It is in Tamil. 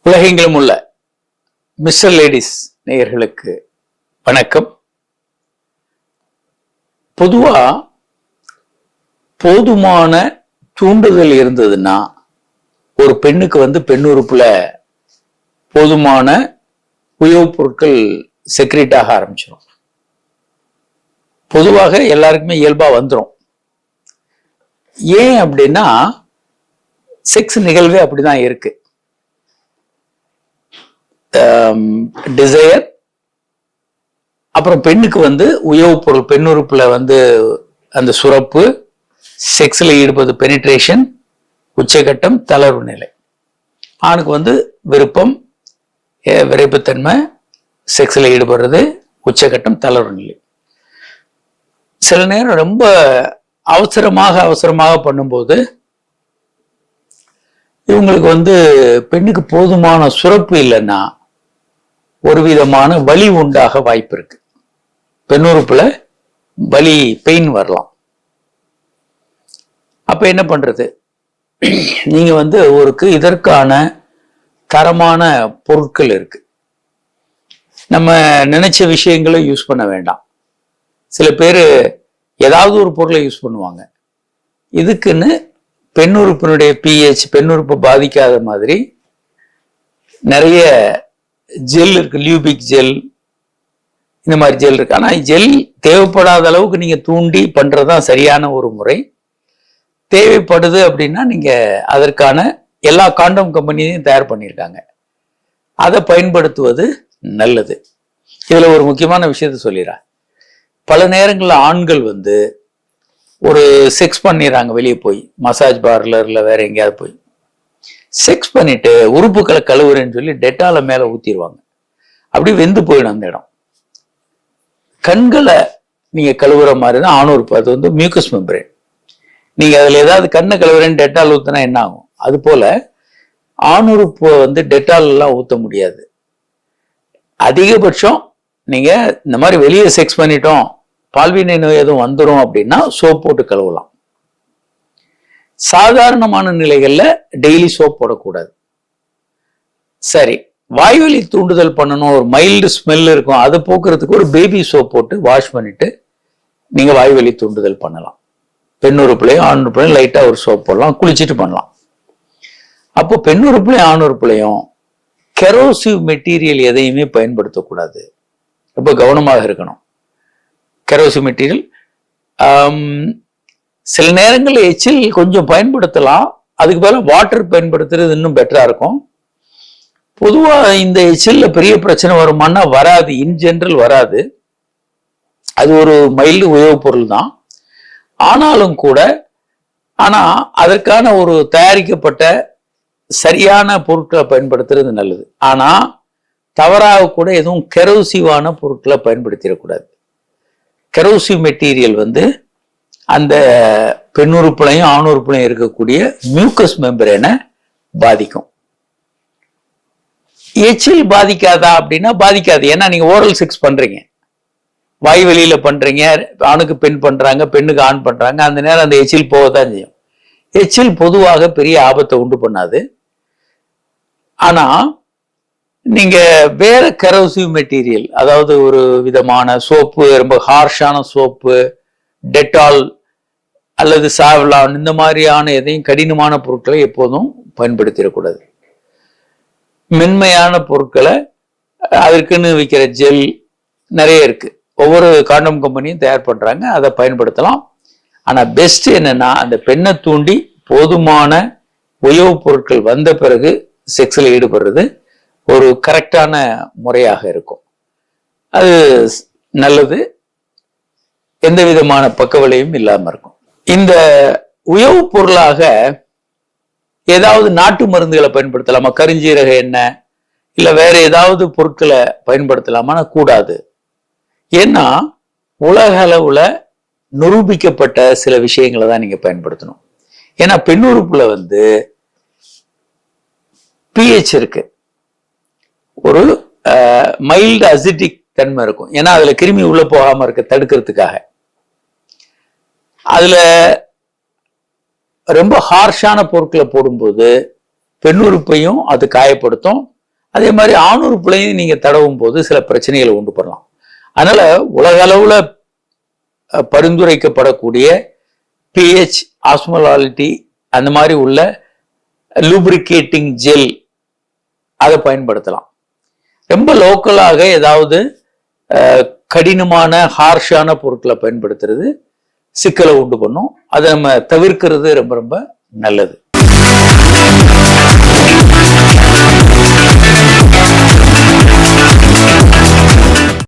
உலகெங்கிலும் உள்ள மிஸ்டர் லேடிஸ் நேயர்களுக்கு வணக்கம். பொதுவா போதுமான தூண்டுதல் இருந்ததுன்னா ஒரு பெண்ணுக்கு பெண் உறுப்புல போதுமான உயவுப் பொருட்கள் செக்ரேட் ஆக ஆரம்பிச்சிடும். பொதுவாக எல்லாருக்குமே இயல்பா வந்துடும். ஏன் அப்படின்னா செக்ஸ் நிகழ்வே அப்படிதான் இருக்கு. டிசையர், அப்புறம் பெண்ணுக்கு உயவுப் பொருள் பெண் உறுப்புல அந்த சுரப்பு, செக்ஸ்ல ஈடுபது பெனிட்ரேஷன், உச்சகட்டம், தளர்வு நிலை. ஆணுக்கு விருப்பம், விரைப்புத்தன்மை, செக்ஸ்ல ஈடுபடுறது, உச்சகட்டம், தளர்வு நிலை. சில நேரம் ரொம்ப அவசரமாக பண்ணும்போது இவங்களுக்கு பெண்ணுக்கு போதுமான சுரப்பு இல்லைன்னா ஒரு விதமான வலி உண்டாக வாய்ப்பு இருக்கு. பெண் உறுப்புல வலி, பெயின் வரலாம். அப்ப என்ன பண்றது? நீங்க இதற்கான தரமான பொருட்கள் இருக்கு. நம்ம நினைச்ச விஷயங்களை யூஸ் பண்ண வேண்டாம். சில பேர் ஏதாவது ஒரு பொருளை யூஸ் பண்ணுவாங்க. இதுக்குன்னு பெண் உறுப்பினுடைய pH, பெண் உறுப்பை பாதிக்காத மாதிரி நிறைய ஜெல் இருக்கு. லியூபிக் ஜெல், இந்த மாதிரி ஜெல் இருக்கு. ஆனா ஜெல் தேவைப்படாத அளவுக்கு நீங்க தூண்டி பண்றதுதான் சரியான ஒரு முறை. தேவைப்படுது அப்படின்னா நீங்க அதற்கான எல்லா காண்டம் கம்பெனியும் தயார் பண்ணியிருக்காங்க, அதை பயன்படுத்துவது நல்லது. இதுல ஒரு முக்கியமான விஷயத்த சொல்லிடுறேன். பல நேரங்களில் ஆண்கள் ஒரு செக்ஸ் பண்ணிடுறாங்க, வெளியே போய் மசாஜ் பார்லர்ல வேற எங்கேயாவது போய் செக்ஸ் பண்ணிட்டு உறுப்புகளை கழுவுறேன்னு சொல்லி டெட்டால மேல ஊத்திடுவாங்க. அப்படி வெந்து போயிடும் அந்த இடம். கண்களை நீங்க கழுவுற மாதிரி தான் ஆணுறுப்பு. அது மியூக்கஸ் மெம்பரேன். நீங்க அதுல ஏதாவது கண்ணை கழுவுறேன்னு டெட்டால் ஊத்துனா என்ன ஆகும்? அது போல ஆணுறுப்பு டெட்டால் எல்லாம் ஊத்த முடியாது. அதிகபட்சம் நீங்க இந்த மாதிரி வெளியே செக்ஸ் பண்ணிட்டோம், பால்வினை நோய் எதுவும் வந்துடும் அப்படின்னா சோப் போட்டு கழுவலாம். சாதாரணமான நிலைகள்ல டெய்லி சோப் போடக்கூடாது. சரி, வாய்வழி தூண்டுதல் பண்ணணும், ஒரு மைல்டு ஸ்மெல் இருக்கும், அதை போக்குறதுக்கு ஒரு பேபி சோப் போட்டு வாஷ் பண்ணிட்டு நீங்க வாய்வழி தூண்டுதல் பண்ணலாம். பெண் உறுப்புலையும் ஆண் உறுப்புலையும் லைட்டா ஒரு சோப் போடலாம், குளிச்சுட்டு பண்ணலாம். அப்போ பெண் உறுப்புலையும் ஆண் உறுப்புலையும் கெரோசிவ் மெட்டீரியல் எதையுமே பயன்படுத்தக்கூடாது. ரொம்ப கவனமாக இருக்கணும். கெரோசிவ் மெட்டீரியல் சில நேரங்களில் எச்சில் கொஞ்சம் பயன்படுத்தலாம். அதுக்கு பதிலாக வாட்டர் பயன்படுத்துறது இன்னும் பெட்டரா இருக்கும். பொதுவாக இந்த எச்சில்ல பெரிய பிரச்சனை வருமானா வராது, இன் ஜெனரல் வராது. அது ஒரு மைல்டு உயவுப் பொருள் தான். ஆனாலும் கூட அதற்கான ஒரு தயாரிக்கப்பட்ட சரியான பொருட்களை பயன்படுத்துறது நல்லது. ஆனா தவறாக கூட எதுவும் கெரோசிவான பொருட்களை பயன்படுத்திடக்கூடாது. கெரோசிவ் மெட்டீரியல் அந்த பெண் உறுப்புலையும் ஆண் உறுப்புலையும் இருக்கக்கூடிய மியூக்கஸ் மெம்பரேனை பாதிக்கும். எச்சில் பாதிக்காதா அப்படின்னா பாதிக்காது. ஏன்னா நீங்க ஓரல் செக்ஸ் பண்றீங்க, வாய் வெளியில பண்றீங்க, ஆணுக்கு பெண் பண்றாங்க, பெண்ணுக்கு ஆண் பண்றாங்க. அந்த நேரம் அந்த எச்சில் போகத்தான் செய்யும். எச்சில் பொதுவாக பெரிய ஆபத்தை உண்டு பண்ணாது. ஆனா நீங்க வேற கெரோசிவ் மெட்டீரியல், அதாவது ஒரு விதமான சோப்பு, ரொம்ப ஹார்ஷான சோப்பு, டெட்டால் அல்லது சாவ்லான், இந்த மாதிரியான எதையும் கடினமான பொருட்களை எப்போதும் பயன்படுத்திடக்கூடாது. மென்மையான பொருட்களை, அதற்குன்னு விற்கிற ஜெல் நிறைய இருக்கு, ஒவ்வொரு காண்டம் கம்பெனியும் தயார் பண்றாங்க, அதை பயன்படுத்தலாம். ஆனா பெஸ்ட் என்னன்னா அந்த பெண்ணை தூண்டி போதுமான உயவுப் பொருட்கள் வந்த பிறகு செக்ஸ்ல ஈடுபடுறது ஒரு கரெக்டான முறையாக இருக்கும். அது நல்லது, எந்த விதமான பக்கவிளையும் இல்லாம இருக்கும். இந்த உயவுப் பொருளாக ஏதாவது நாட்டு மருந்துகளை பயன்படுத்தலாமா? கருஞ்சீரக எண்ணெய் இல்ல வேற ஏதாவது பொருட்களை பயன்படுத்தலாமா? கூடாது. ஏன்னா உலக அளவுல நிரூபிக்கப்பட்ட சில விஷயங்களை தான் நீங்க பயன்படுத்தணும். ஏன்னா பெண் உறுப்புல pH இருக்கு, ஒரு மைல்டு அசிட்டிக் தன்மை இருக்கும். ஏன்னா அதுல கிருமி உள்ள போகாம இருக்க தடுக்கிறதுக்காக. அதுல ரொம்ப ஹார்ஷான பொருட்களை போடும்போது பெண் உறுப்பையும் அது காயப்படுத்தும், அதே மாதிரி ஆணுறுப்புலையும் நீங்க தடவும் போது சில பிரச்சனைகளை உண்டு பண்ணலாம். அதனால உலக அளவுல பரிந்துரைக்கப்படக்கூடிய பிஹெச், ஆஸ்மோலாலிட்டி அந்த மாதிரி உள்ள லூப்ரிகேட்டிங் ஜெல் அதை பயன்படுத்தலாம். ரொம்ப லோக்கலாக ஏதாவது கடினமான ஹார்ஷான பொருட்களை பயன்படுத்துறது சிக்கலை உண்டு பண்ணும். அதை நம்ம தவிர்க்கிறது ரொம்ப ரொம்ப நல்லது.